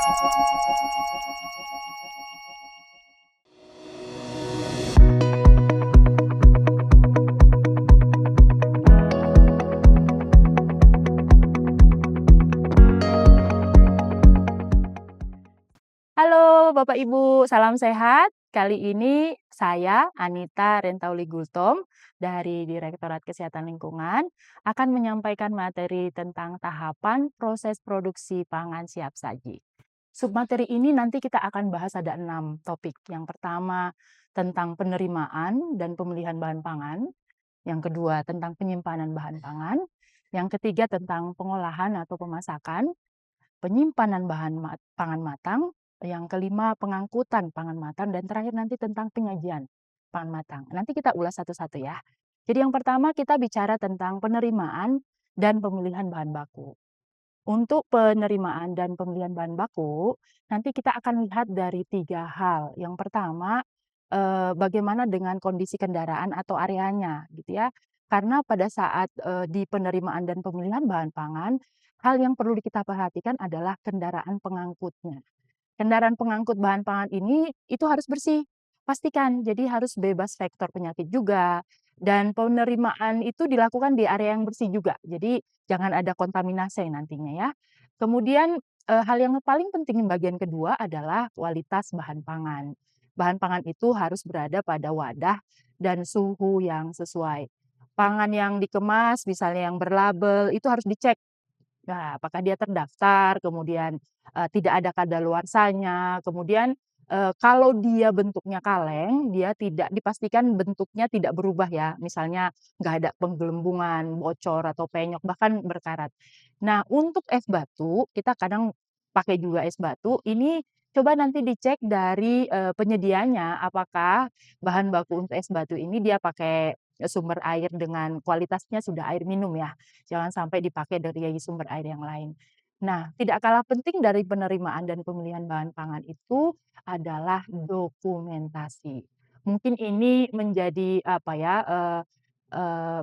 Halo Bapak Ibu, salam sehat. Kali ini saya Anita Rentauli Gultom dari Direktorat Kesehatan Lingkungan akan menyampaikan materi tentang tahapan proses produksi pangan siap saji. Submateri ini nanti kita akan bahas ada 6 topik. Yang pertama tentang penerimaan dan pemilihan bahan pangan, yang kedua tentang penyimpanan bahan pangan, yang ketiga tentang pengolahan atau pemasakan, penyimpanan bahan pangan matang, yang kelima pengangkutan pangan matang, dan terakhir nanti tentang penyajian pangan matang. Nanti kita ulas satu-satu ya. Jadi yang pertama kita bicara tentang penerimaan dan pemilihan bahan baku. Untuk penerimaan dan pemilihan bahan baku, nanti kita akan lihat dari 3 hal. Yang pertama, bagaimana dengan kondisi kendaraan atau areanya gitu ya. Karena pada saat, di penerimaan dan pemilihan bahan pangan, hal yang perlu kita perhatikan adalah kendaraan pengangkutnya. Kendaraan pengangkut bahan pangan ini itu harus bersih, pastikan. Jadi harus bebas vektor penyakit juga, dan penerimaan itu dilakukan di area yang bersih juga. Jadi jangan ada kontaminasi nantinya ya. Kemudian, hal yang paling penting bagian kedua adalah kualitas bahan pangan. Bahan pangan itu harus berada pada wadah dan suhu yang sesuai. Pangan yang dikemas misalnya yang berlabel itu harus dicek. Nah, apakah dia terdaftar, kemudian, tidak ada kadaluarsanya, kemudian, kalau dia bentuknya kaleng, dia tidak dipastikan bentuknya tidak berubah ya, misalnya nggak ada penggelembungan, bocor, atau penyok, bahkan berkarat. Nah, untuk es batu, kita kadang pakai juga es batu, ini coba nanti dicek dari, penyedianya, apakah bahan baku untuk es batu ini dia pakai, sumber air dengan kualitasnya sudah air minum ya. Jangan sampai dipakai dari sumber air yang lain. Nah, tidak kalah penting dari penerimaan dan pemilihan bahan pangan itu adalah dokumentasi. Mungkin ini menjadi apa ya,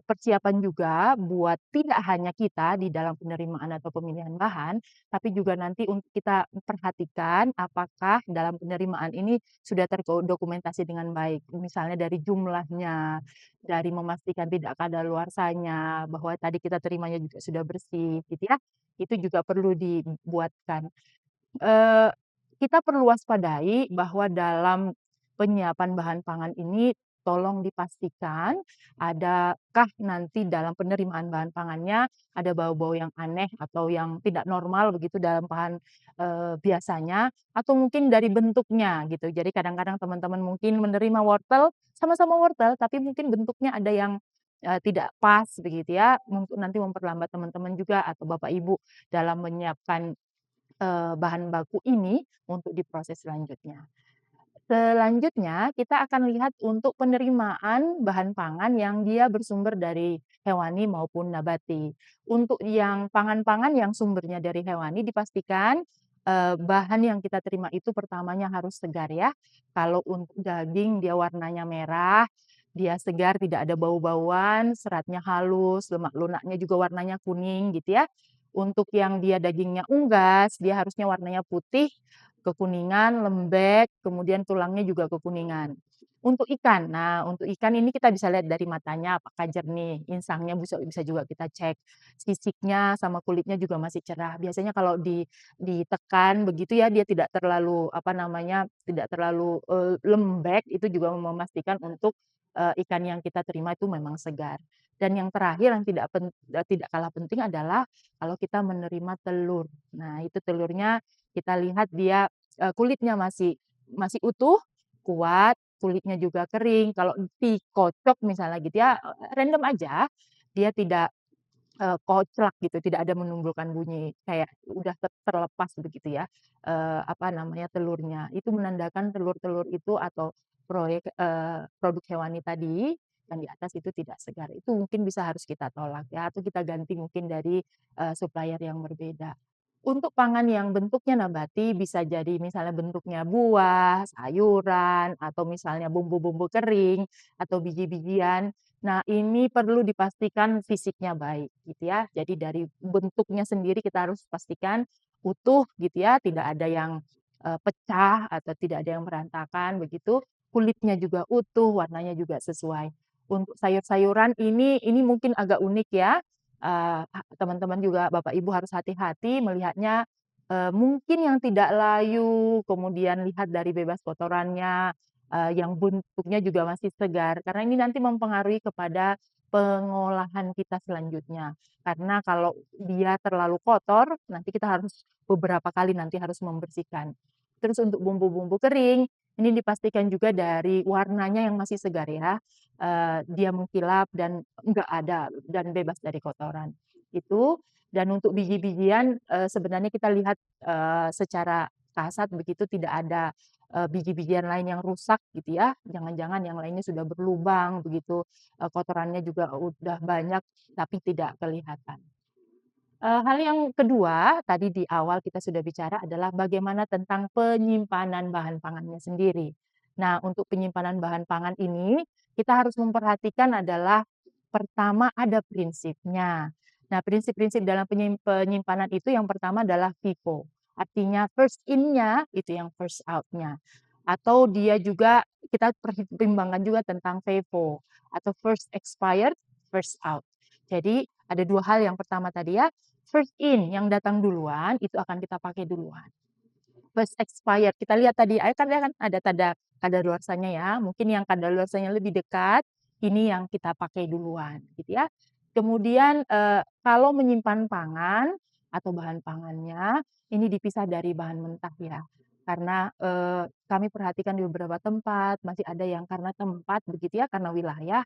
persiapan juga buat tidak hanya kita di dalam penerimaan atau pemilihan bahan, tapi juga nanti untuk kita perhatikan apakah dalam penerimaan ini sudah terdokumentasi dengan baik. Misalnya dari jumlahnya, dari memastikan tidak kadaluarsanya, bahwa tadi kita terimanya juga sudah bersih gitu ya, itu juga perlu dibuatkan. Eee, kita perlu waspadai bahwa dalam penyiapan bahan pangan ini tolong dipastikan adakah nanti dalam penerimaan bahan pangannya ada bau-bau yang aneh atau yang tidak normal begitu dalam bahan, biasanya atau mungkin dari bentuknya gitu. Jadi kadang-kadang teman-teman mungkin menerima wortel, sama-sama wortel tapi mungkin bentuknya ada yang, tidak pas begitu ya, untuk nanti memperlambat teman-teman juga atau bapak ibu dalam menyiapkan bahan baku ini untuk diproses selanjutnya. Selanjutnya kita akan lihat untuk penerimaan bahan pangan yang dia bersumber dari hewani maupun nabati. Untuk yang pangan-pangan yang sumbernya dari hewani dipastikan, bahan yang kita terima itu pertamanya harus segar ya. Kalau untuk daging dia warnanya merah, dia segar tidak ada bau-bauan, seratnya halus, lemak lunaknya juga warnanya kuning gitu ya. Untuk yang dia dagingnya unggas, dia harusnya warnanya putih, kekuningan, lembek, kemudian tulangnya juga kekuningan. Untuk ikan, nah untuk ikan ini kita bisa lihat dari matanya apakah jernih, insangnya bisa bisa juga kita cek, sisiknya sama kulitnya juga masih cerah. Biasanya kalau ditekan begitu ya, dia tidak terlalu apa namanya, tidak terlalu, lembek, itu juga memastikan untuk, ikan yang kita terima itu memang segar. Dan yang terakhir yang tidak kalah penting adalah kalau kita menerima telur. Nah itu telurnya kita lihat dia, kulitnya masih masih utuh, kuat, kulitnya juga kering, kalau dikocok misalnya gitu ya, random aja, dia tidak, koclak gitu, tidak ada menimbulkan bunyi kayak udah terlepas begitu ya, apa namanya, telurnya. Itu menandakan telur-telur itu atau produk hewani tadi yang di atas itu tidak segar. Itu mungkin bisa harus kita tolak ya, atau kita ganti mungkin dari, supplier yang berbeda. Untuk pangan yang bentuknya nabati bisa jadi misalnya bentuknya buah, sayuran, atau misalnya bumbu-bumbu kering, atau biji-bijian. Nah, ini perlu dipastikan fisiknya baik gitu ya. Jadi dari bentuknya sendiri kita harus pastikan utuh gitu ya, tidak ada yang, pecah atau tidak ada yang berantakan begitu, kulitnya juga utuh, warnanya juga sesuai. Untuk sayur-sayuran ini mungkin agak unik ya, teman-teman juga Bapak Ibu harus hati-hati melihatnya, mungkin yang tidak layu, kemudian lihat dari bebas kotorannya, yang bentuknya juga masih segar, karena ini nanti mempengaruhi kepada pengolahan kita selanjutnya. Karena kalau dia terlalu kotor, nanti kita harus beberapa kali nanti harus membersihkan. Terus untuk bumbu-bumbu kering, ini dipastikan juga dari warnanya yang masih segar ya, dia mengkilap dan enggak ada dan bebas dari kotoran, itu. Dan untuk biji-bijian, sebenarnya kita lihat, secara kasat begitu tidak ada, biji-bijian lain yang rusak gitu ya, jangan-jangan yang lainnya sudah berlubang begitu, kotorannya juga udah banyak tapi tidak kelihatan. Hal yang kedua, tadi di awal kita sudah bicara adalah bagaimana tentang penyimpanan bahan pangannya sendiri. Nah, untuk penyimpanan bahan pangan ini, kita harus memperhatikan adalah pertama ada prinsipnya. Nah, prinsip-prinsip dalam penyimpanan itu yang pertama adalah FIFO. Artinya first in-nya itu yang first out-nya. Atau dia juga kita pertimbangkan juga tentang FIFO atau first expired, first out. Jadi ada dua hal, yang pertama tadi ya, first in yang datang duluan itu akan kita pakai duluan. First expired kita lihat tadi kan dia kan ada tanda kadaluarsanya ya, mungkin yang kadaluarsanya lebih dekat, ini yang kita pakai duluan gitu ya. Kemudian, kalau menyimpan pangan atau bahan pangannya, ini dipisah dari bahan mentah ya. Karena, kami perhatikan di beberapa tempat masih ada yang karena tempat begitu ya, karena wilayah,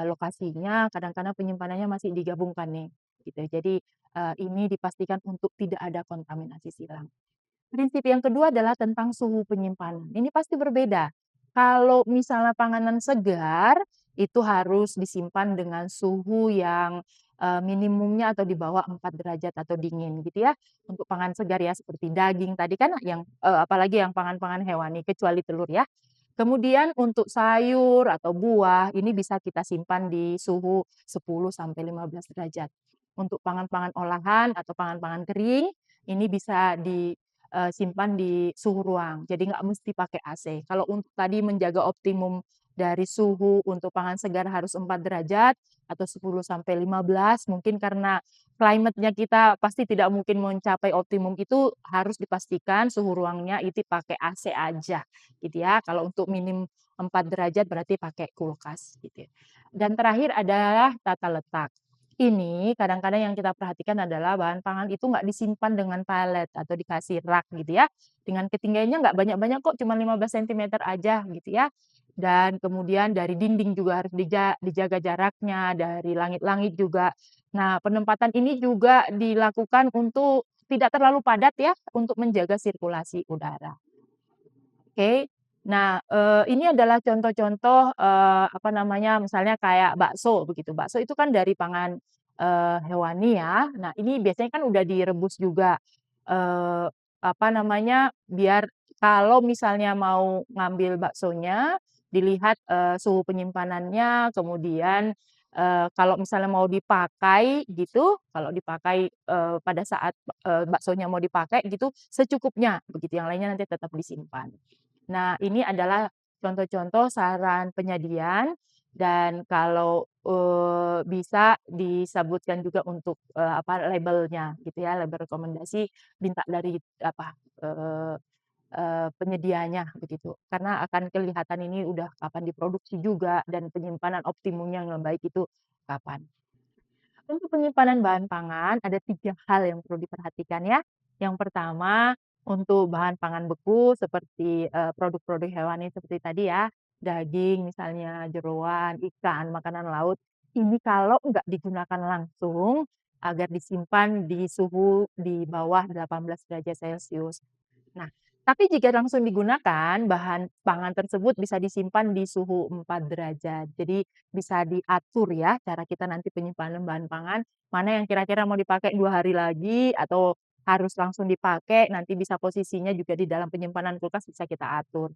lokasinya kadang-kadang penyimpanannya masih digabungkan nih, gitu. Jadi, ini dipastikan untuk tidak ada kontaminasi silang. Prinsip yang kedua adalah tentang suhu penyimpanan. Ini pasti berbeda. Kalau misalnya panganan segar, itu harus disimpan dengan suhu yang, minimumnya atau di bawah 4 derajat atau dingin gitu ya. Untuk pangan segar ya seperti daging tadi kan yang, apalagi yang pangan-pangan hewani kecuali telur ya. Kemudian untuk sayur atau buah ini bisa kita simpan di suhu 10 sampai 15 derajat. Untuk pangan-pangan olahan atau pangan-pangan kering, ini bisa simpan di suhu ruang, jadi nggak mesti pakai AC. Kalau untuk tadi menjaga optimum dari suhu untuk pangan segar harus 4 derajat atau 10 sampai 15, mungkin karena climate-nya kita pasti tidak mungkin mencapai optimum itu, harus dipastikan suhu ruangnya itu pakai AC aja, gitu ya. Kalau untuk minim 4 derajat berarti pakai kulkas, gitu ya. Dan terakhir adalah tata letak. Ini kadang-kadang yang kita perhatikan adalah bahan pangan itu nggak disimpan dengan pallet atau dikasih rak gitu ya, dengan ketinggiannya nggak banyak-banyak kok, cuma 15 sentimeter aja gitu ya. Dan kemudian dari dinding juga harus dijaga jaraknya, dari langit-langit juga. Nah, penempatan ini juga dilakukan untuk tidak terlalu padat ya, untuk menjaga sirkulasi udara. Oke. Nah, ini adalah contoh-contoh, apa namanya, misalnya kayak bakso begitu. Bakso itu kan dari pangan, hewani ya. Nah, ini biasanya kan udah direbus juga, apa namanya, biar kalau misalnya mau ngambil baksonya, dilihat, suhu penyimpanannya, kemudian, kalau misalnya mau dipakai gitu, kalau dipakai, pada saat, baksonya mau dipakai gitu, secukupnya begitu, yang lainnya nanti tetap disimpan. Nah, ini adalah contoh-contoh saran penyajian dan kalau, bisa disebutkan juga untuk, apa, labelnya gitu ya, label rekomendasi minta dari apa, eee penyedianya begitu. Karena akan kelihatan ini udah kapan diproduksi juga dan penyimpanan optimumnya yang baik itu kapan. Untuk penyimpanan bahan pangan ada 3 hal yang perlu diperhatikan ya. Yang pertama, untuk bahan pangan beku seperti, produk-produk hewani seperti tadi ya, daging misalnya, jeroan, ikan, makanan laut, ini kalau nggak digunakan langsung, agar disimpan di suhu di bawah 18 derajat Celcius. Nah, tapi jika langsung digunakan, bahan pangan tersebut bisa disimpan di suhu 4 derajat. Jadi bisa diatur ya cara kita nanti penyimpanan bahan pangan, mana yang kira-kira mau dipakai 2 hari lagi atau harus langsung dipakai, nanti bisa posisinya juga di dalam penyimpanan kulkas bisa kita atur.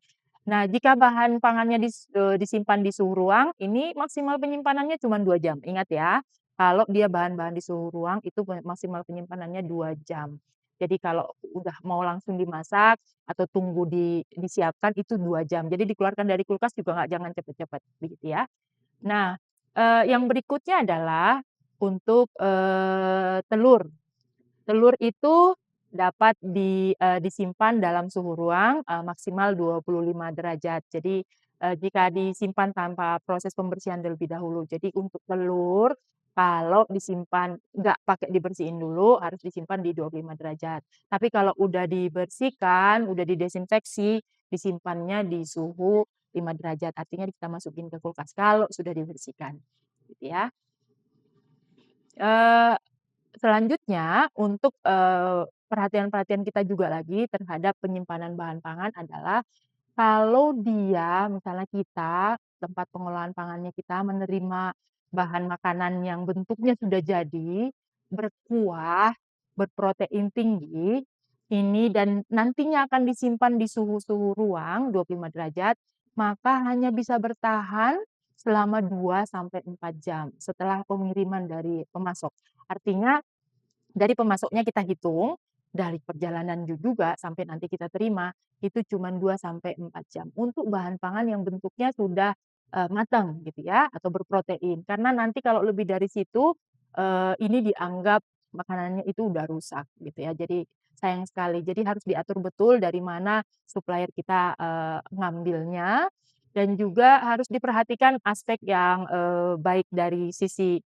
Nah, jika bahan pangannya disimpan di suhu ruang, ini maksimal penyimpanannya cuma 2 jam. Ingat ya, kalau dia bahan-bahan di suhu ruang itu maksimal penyimpanannya 2 jam. Jadi kalau udah mau langsung dimasak atau tunggu disiapkan itu 2 jam. Jadi dikeluarkan dari kulkas juga jangan cepet-cepet, begitu ya. Nah, yang berikutnya adalah untuk, telur. Telur itu dapat disimpan dalam suhu ruang, maksimal 25 derajat. Jadi, jika disimpan tanpa proses pembersihan terlebih dahulu. Jadi untuk telur, kalau disimpan nggak pakai dibersihin dulu, harus disimpan di 25 derajat. Tapi kalau udah dibersihkan, udah didesinfeksi, disimpannya di suhu 5 derajat, artinya kita masukin ke kulkas kalau sudah dibersihkan, gitu ya. Eee Selanjutnya untuk, perhatian-perhatian kita juga lagi terhadap penyimpanan bahan pangan adalah kalau dia misalnya kita, tempat pengolahan pangannya kita menerima bahan makanan yang bentuknya sudah jadi, berkuah, berprotein tinggi, ini dan nantinya akan disimpan di suhu ruang 25 derajat, maka hanya bisa bertahan selama 2 sampai 4 jam setelah pengiriman dari pemasok. Artinya dari pemasoknya kita hitung, dari perjalanan juga sampai nanti kita terima, itu cuma 2 sampai 4 jam. Untuk bahan pangan yang bentuknya sudah, matang gitu ya, atau berprotein. Karena nanti kalau lebih dari situ, ini dianggap makanannya itu udah rusak gitu ya. Jadi sayang sekali. Jadi harus diatur betul dari mana supplier kita, ngambilnya dan juga harus diperhatikan aspek yang, baik dari sisi,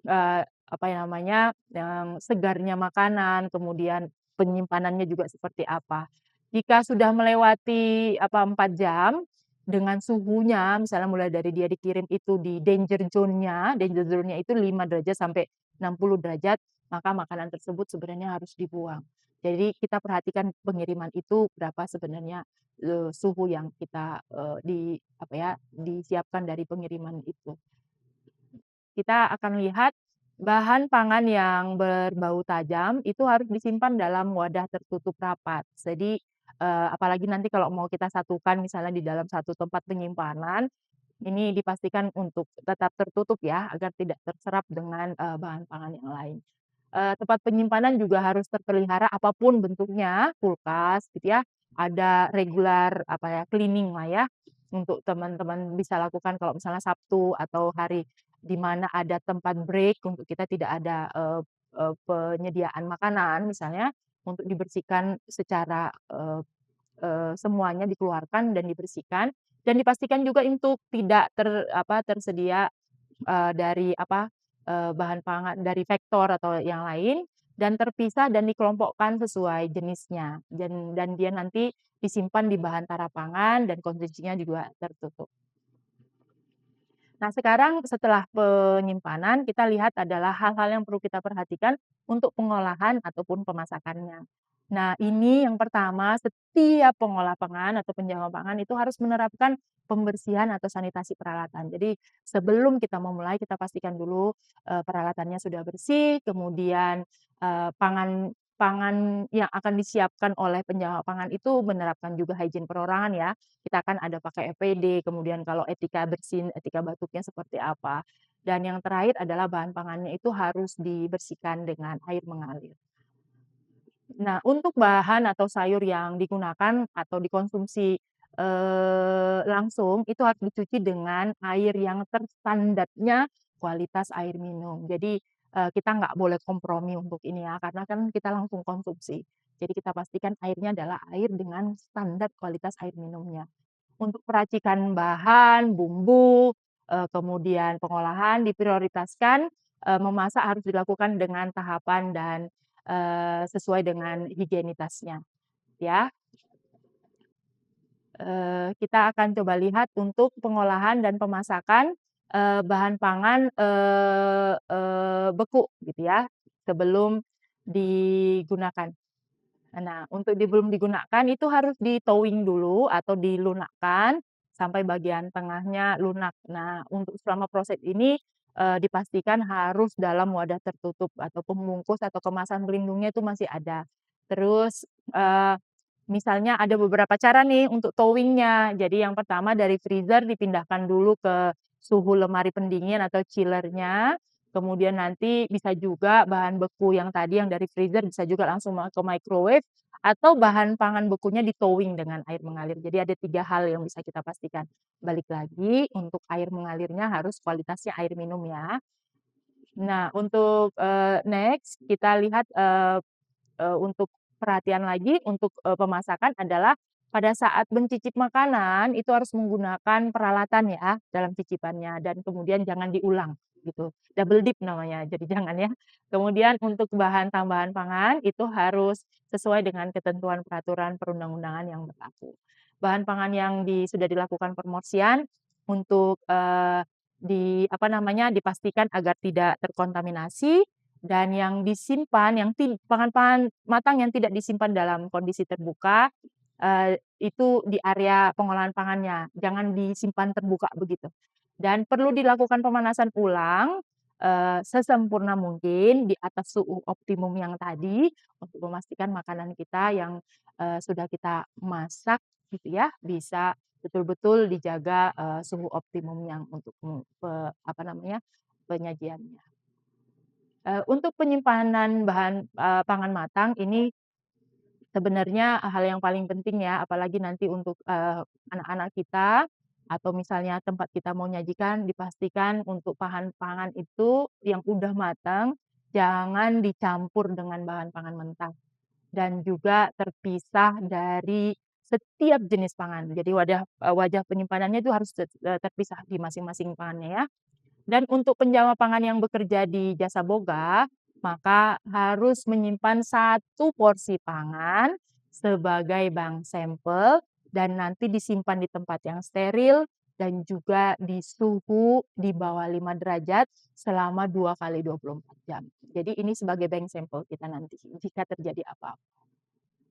apa ya namanya, yang segarnya makanan, kemudian penyimpanannya juga seperti apa. Jika sudah melewati 4 jam, dengan suhunya misalnya mulai dari dia dikirim itu di danger zone-nya itu 5 derajat sampai 60 derajat, maka makanan tersebut sebenarnya harus dibuang. Jadi kita perhatikan pengiriman itu berapa sebenarnya, suhu yang kita, disiapkan dari pengiriman itu. Kita akan lihat bahan pangan yang berbau tajam itu harus disimpan dalam wadah tertutup rapat. Jadi, apalagi nanti kalau mau kita satukan misalnya di dalam satu tempat penyimpanan, ini dipastikan untuk tetap tertutup ya, agar tidak terserap dengan, bahan pangan yang lain. Tempat penyimpanan juga harus terpelihara apapun bentuknya, kulkas gitu ya, ada regular cleaning lah ya, untuk teman-teman bisa lakukan kalau misalnya Sabtu atau hari di mana ada tempat break untuk kita tidak ada, penyediaan makanan misalnya, untuk dibersihkan secara, semuanya dikeluarkan dan dibersihkan, dan dipastikan juga untuk tidak tersedia bahan pangan dari vektor atau yang lain dan terpisah dan dikelompokkan sesuai jenisnya dan dia nanti disimpan di bahan tara pangan dan kondisinya juga tertutup. Nah, sekarang setelah penyimpanan, kita lihat adalah hal-hal yang perlu kita perhatikan untuk pengolahan ataupun pemasakannya. Nah, ini yang pertama, setiap pengolah pangan atau penjaga pangan itu harus menerapkan pembersihan atau sanitasi peralatan. Jadi, sebelum kita memulai, kita pastikan dulu peralatannya sudah bersih, kemudian pangan pangan yang akan disiapkan oleh penjaga pangan itu menerapkan juga higien perorangan ya. Kita kan ada pakai EPD, kemudian kalau etika bersin, etika batuknya seperti apa. Dan yang terakhir adalah bahan pangannya itu harus dibersihkan dengan air mengalir. Nah, untuk bahan atau sayur yang digunakan atau dikonsumsi, langsung, itu harus dicuci dengan air yang terstandarnya kualitas air minum. Jadi, kita nggak boleh kompromi untuk ini ya, karena kan kita langsung konsumsi. Jadi kita pastikan airnya adalah air dengan standar kualitas air minumnya. Untuk peracikan bahan, bumbu, kemudian pengolahan diprioritaskan, memasak harus dilakukan dengan tahapan dan, sesuai dengan higienitasnya, ya. Kita akan coba lihat untuk pengolahan dan pemasakan, bahan pangan, beku gitu ya, sebelum digunakan. Nah, untuk belum digunakan itu harus di-thawing dulu atau dilunakkan sampai bagian tengahnya lunak. Nah, untuk selama proses ini, dipastikan harus dalam wadah tertutup atau pembungkus atau kemasan pelindungnya itu masih ada. Terus, misalnya ada beberapa cara nih untuk thawing-nya. Jadi yang pertama dari freezer dipindahkan dulu ke suhu lemari pendingin atau chiller-nya. Kemudian nanti bisa juga bahan beku yang tadi yang dari freezer bisa juga langsung ke microwave atau bahan pangan bekunya di-thawing dengan air mengalir. Jadi ada 3 hal yang bisa kita pastikan. Balik lagi untuk air mengalirnya harus kualitasnya air minum ya. Nah untuk, next kita lihat, untuk perhatian lagi untuk, pemasakan adalah pada saat mencicip makanan itu harus menggunakan peralatan ya dalam cicipannya dan kemudian jangan diulang gitu, double dip namanya jadi jangan ya. Kemudian untuk bahan tambahan pangan itu harus sesuai dengan ketentuan peraturan perundang-undangan yang berlaku. Bahan pangan yang sudah dilakukan promosian untuk, apa namanya, dipastikan agar tidak terkontaminasi dan yang disimpan, yang pangan-pangan matang yang tidak disimpan dalam kondisi terbuka, itu di area pengolahan pangannya, jangan disimpan terbuka begitu. Dan perlu dilakukan pemanasan ulang, sesempurna mungkin di atas suhu optimum yang tadi, untuk memastikan makanan kita yang, sudah kita masak gitu ya, bisa betul-betul dijaga, suhu optimum yang untuk apa namanya, penyajiannya. Untuk penyimpanan bahan, pangan matang ini sebenarnya hal yang paling penting ya, apalagi nanti untuk, anak-anak kita atau misalnya tempat kita mau nyajikan, dipastikan untuk bahan pangan itu yang udah matang, jangan dicampur dengan bahan pangan mentah dan juga terpisah dari setiap jenis pangan. Jadi wajah penyimpanannya itu harus terpisah di masing-masing pangannya ya. Dan untuk penjama pangan yang bekerja di jasa boga, maka harus menyimpan 1 porsi pangan sebagai bank sampel dan nanti disimpan di tempat yang steril dan juga di suhu di bawah 5 derajat selama 2 kali 24 jam. Jadi ini sebagai bank sampel kita nanti jika terjadi apa-apa.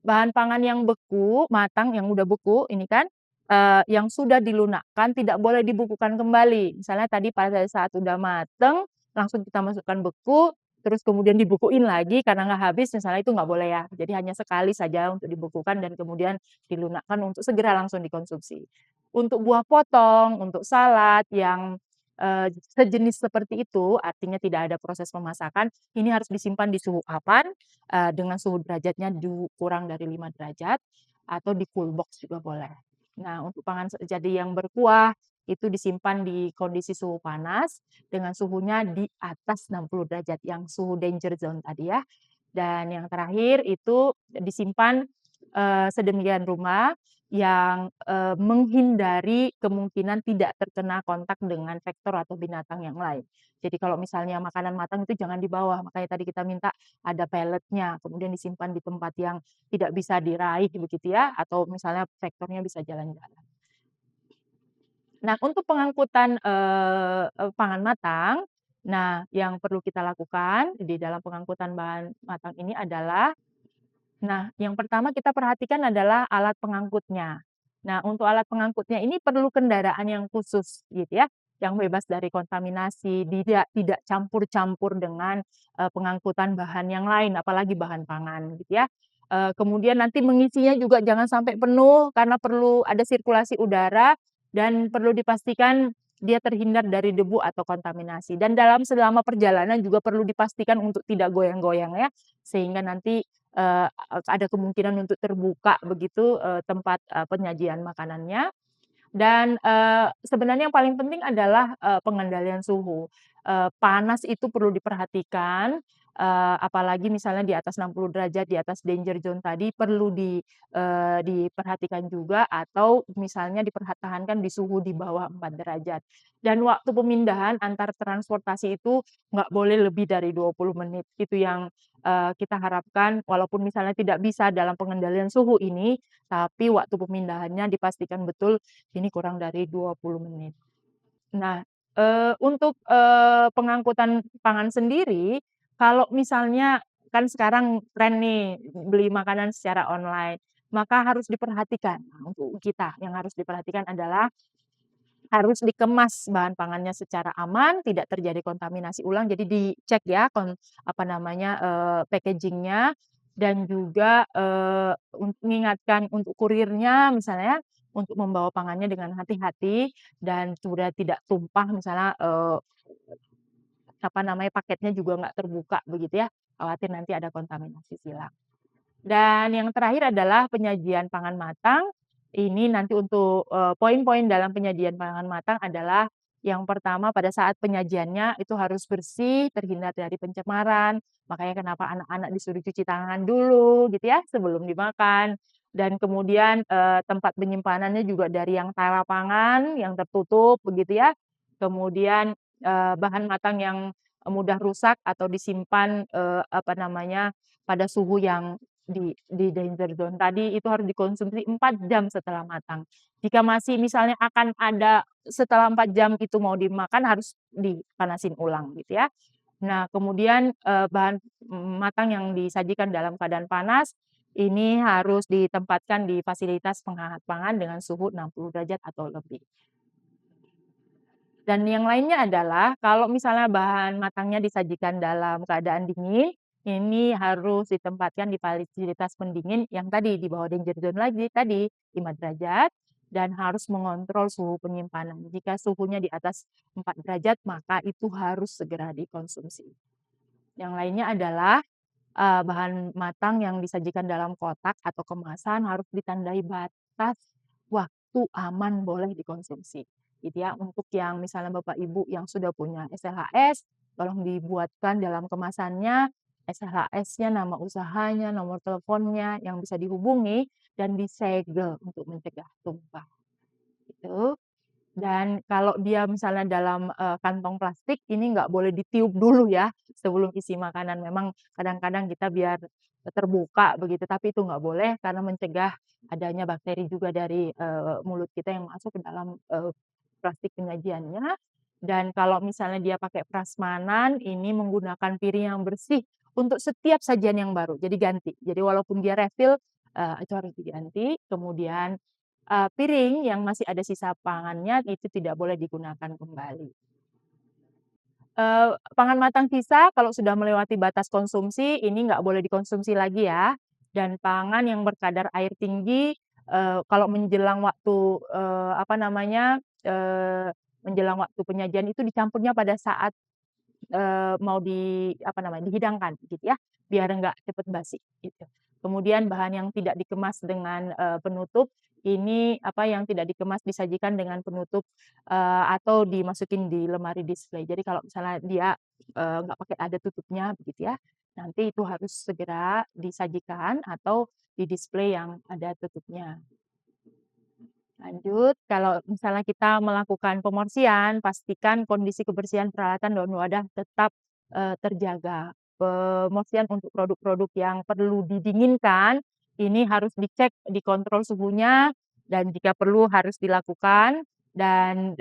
Bahan pangan yang beku, matang yang udah beku ini kan, yang sudah dilunakkan tidak boleh dibukukan kembali. Misalnya tadi pada saat udah mateng, langsung kita masukkan beku, terus kemudian dibukuin lagi karena nggak habis misalnya itu nggak boleh ya. Jadi hanya sekali saja untuk dibukukan dan kemudian dilunakkan untuk segera langsung dikonsumsi. Untuk buah potong, untuk salad yang, sejenis seperti itu, artinya tidak ada proses pemasakan, ini harus disimpan di suhu aman, dengan suhu derajatnya kurang dari 5 derajat atau di cool box juga boleh. Nah, untuk pangan jadi yang berkuah itu disimpan di kondisi suhu panas dengan suhunya di atas 60 derajat yang suhu danger zone tadi ya. Dan yang terakhir itu disimpan, sedemikian rupa yang, menghindari kemungkinan tidak terkena kontak dengan vektor atau binatang yang lain. Jadi kalau misalnya makanan matang itu jangan di bawah, makanya tadi kita minta ada pelletnya, kemudian disimpan di tempat yang tidak bisa diraih begitu ya, atau misalnya vektornya bisa jalan-jalan. Nah, untuk pengangkutan, pangan matang, nah yang perlu kita lakukan di dalam pengangkutan bahan matang ini adalah, nah yang pertama kita perhatikan adalah alat pengangkutnya. Nah, untuk alat pengangkutnya ini perlu kendaraan yang khusus gitu ya, yang bebas dari kontaminasi, tidak campur-campur dengan, pengangkutan bahan yang lain, apalagi bahan pangan gitu ya. Kemudian nanti mengisinya juga jangan sampai penuh karena perlu ada sirkulasi udara dan perlu dipastikan dia terhindar dari debu atau kontaminasi. Dan selama perjalanan juga perlu dipastikan untuk tidak goyang-goyang ya, sehingga nanti, ada kemungkinan untuk terbuka begitu, tempat, penyajian makanannya. Dan, sebenarnya yang paling penting adalah, pengendalian suhu. Panas itu perlu diperhatikan, apalagi misalnya di atas 60 derajat, di atas danger zone tadi perlu diperhatikan juga atau misalnya dipertahankan di suhu di bawah 4 derajat. Dan waktu pemindahan antar transportasi itu nggak boleh lebih dari 20 menit, itu yang, kita harapkan walaupun misalnya tidak bisa dalam pengendalian suhu ini, tapi waktu pemindahannya dipastikan betul ini kurang dari 20 menit. Nah, untuk, pengangkutan pangan sendiri, kalau misalnya kan sekarang tren nih beli makanan secara online, maka harus diperhatikan. Nah, untuk kita yang harus diperhatikan adalah harus dikemas bahan pangannya secara aman, tidak terjadi kontaminasi ulang, jadi dicek ya apa namanya, packaging-nya dan juga, mengingatkan untuk kurirnya misalnya, untuk membawa pangannya dengan hati-hati dan sudah tidak tumpah misalnya, paketnya juga nggak terbuka begitu ya, khawatir nanti ada kontaminasi silang. Dan yang terakhir adalah penyajian pangan matang. Ini nanti untuk, poin-poin dalam penyajian pangan matang adalah yang pertama pada saat penyajiannya itu harus bersih, terhindar dari pencemaran, makanya kenapa anak-anak disuruh cuci tangan dulu gitu ya sebelum dimakan. Dan kemudian, tempat penyimpanannya juga dari yang tarapangan, yang tertutup begitu ya. Kemudian, bahan matang yang mudah rusak atau disimpan, pada suhu yang di danger zone tadi itu harus dikonsumsi 4 jam setelah matang. Jika masih misalnya akan ada setelah 4 jam itu mau dimakan harus dipanasin ulang gitu ya. Nah kemudian, bahan matang yang disajikan dalam keadaan panas, ini harus ditempatkan di fasilitas penghangat pangan dengan suhu 60 derajat atau lebih. Dan yang lainnya adalah kalau misalnya bahan matangnya disajikan dalam keadaan dingin, ini harus ditempatkan di fasilitas pendingin yang tadi di bawah danger zone lagi tadi 5 derajat dan harus mengontrol suhu penyimpanan. Jika suhunya di atas 4 derajat maka itu harus segera dikonsumsi. Yang lainnya adalah bahan matang yang disajikan dalam kotak atau kemasan harus ditandai batas waktu aman boleh dikonsumsi, gitu ya. Untuk yang misalnya Bapak Ibu yang sudah punya SLHS, tolong dibuatkan dalam kemasannya SLHS-nya, nama usahanya, nomor teleponnya yang bisa dihubungi dan disegel untuk mencegah tumpah, gitu. Dan kalau dia misalnya dalam, kantong plastik ini nggak boleh ditiup dulu ya sebelum isi makanan. Memang kadang-kadang kita biar terbuka begitu, tapi itu nggak boleh karena mencegah adanya bakteri juga dari, mulut kita yang masuk ke dalam, plastik penyajiannya. Dan kalau misalnya dia pakai prasmanan, ini menggunakan piring yang bersih untuk setiap sajian yang baru, jadi ganti. Jadi walaupun dia refill, itu harus diganti. Kemudian piring yang masih ada sisa pangannya itu tidak boleh digunakan kembali. Pangan matang sisa kalau sudah melewati batas konsumsi ini nggak boleh dikonsumsi lagi ya. Dan pangan yang berkadar air tinggi, kalau menjelang waktu, menjelang waktu penyajian itu dicampurnya pada saat mau dihidangkan gitu ya, biar enggak cepet basi gitu. Kemudian bahan yang tidak dikemas dengan, penutup, ini yang tidak dikemas disajikan dengan penutup, atau dimasukin di lemari display. Jadi kalau misalnya dia, nggak pakai ada tutupnya begitu ya, nanti itu harus segera disajikan atau di-display yang ada tutupnya. Lanjut, kalau misalnya kita melakukan pemorsian, pastikan kondisi kebersihan peralatan dan wadah tetap, terjaga. Pemorsian untuk produk-produk yang perlu didinginkan, ini harus dicek, dikontrol suhunya, dan jika perlu harus dilakukan, dan,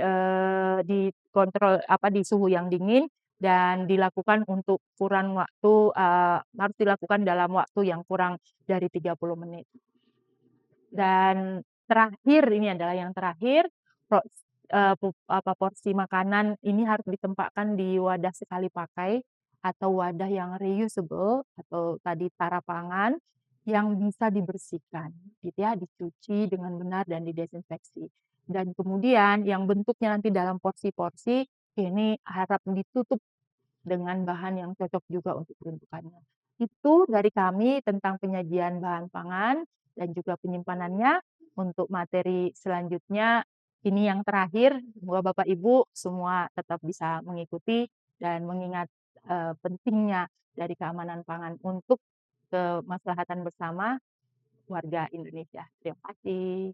dikontrol di suhu yang dingin, dan dilakukan untuk kurang waktu, harus dilakukan dalam waktu yang kurang dari 30 menit. Dan terakhir, ini adalah yang terakhir, porsi makanan ini harus ditempatkan di wadah sekali pakai atau wadah yang reusable atau tadi tarapangan yang bisa dibersihkan gitu ya, dicuci dengan benar dan didesinfeksi. Dan kemudian yang bentuknya nanti dalam porsi-porsi ini harap ditutup dengan bahan yang cocok juga untuk peruntukannya. Itu dari kami tentang penyajian bahan pangan dan juga penyimpanannya. Untuk materi selanjutnya, ini yang terakhir, semoga Bapak Ibu semua tetap bisa mengikuti dan mengingat, pentingnya dari keamanan pangan untuk kemaslahatan bersama warga Indonesia. Terima kasih.